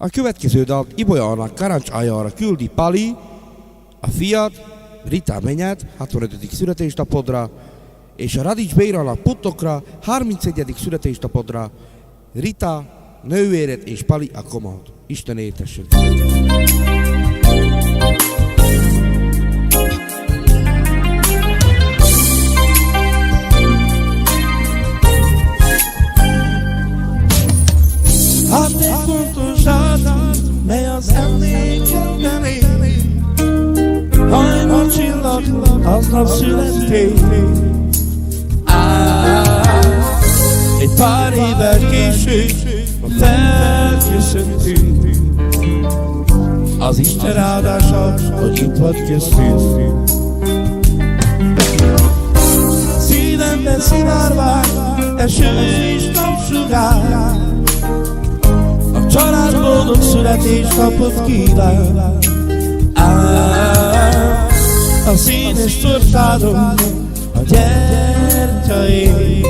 A következő dalt Ibolya Karancs Ajára küldi Pali, a fiat, Rita Menyet, 65. születésnapodra, és a Radics Bérának Puttokra, 31. születésnapodra, Rita, nővéred és Pali a komát. Isten értessék! Hát egy fontos dátum, mely az emlékemben él. Hajnal csillag, aznap születtél. Egy pár évvel később felköszöntünk. Az Isten áldása, hogy itt vagy köztünk. Szívemben szivárvány, eső és napsugár. A család boldog születésnapot kíván. A színes tortádon a gyertyaim,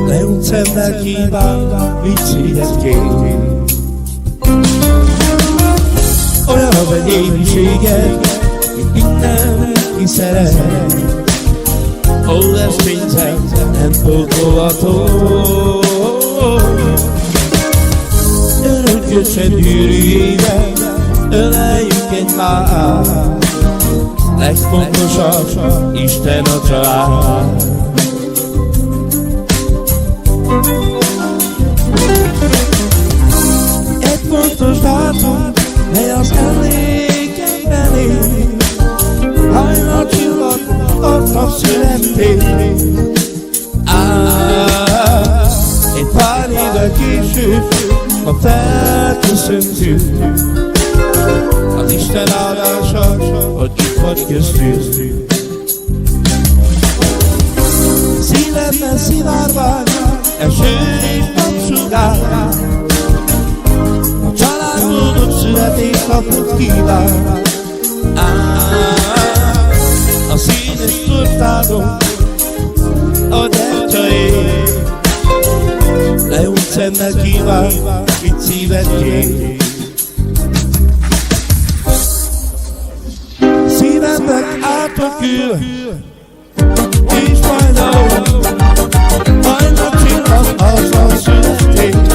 leúgy szemmel kíván, viccidet kér. Olyan a vegyélységed, mint mindenki szeret. Ó, ez pénzem nem pótolható. Örökösen gyűrűjében öleljük egymást. Legfontosabb, Isten a család. Egy fontos dátum, mely az emlékemben él. Hajnal csillag, aznap születtél. Egy pár évvel később, ha felköszöntünk. Az Isten áldása, hogy itt vagy köztünk. Szívemben szivárvány, eső és napsugár. A család boldog születésnapot kíván. A színes tortádon a gyertyaim, leúgy szemmel kíván, mit szíved kér. Szívemben átokül, és majd a hajnal csillag, azzal születtél.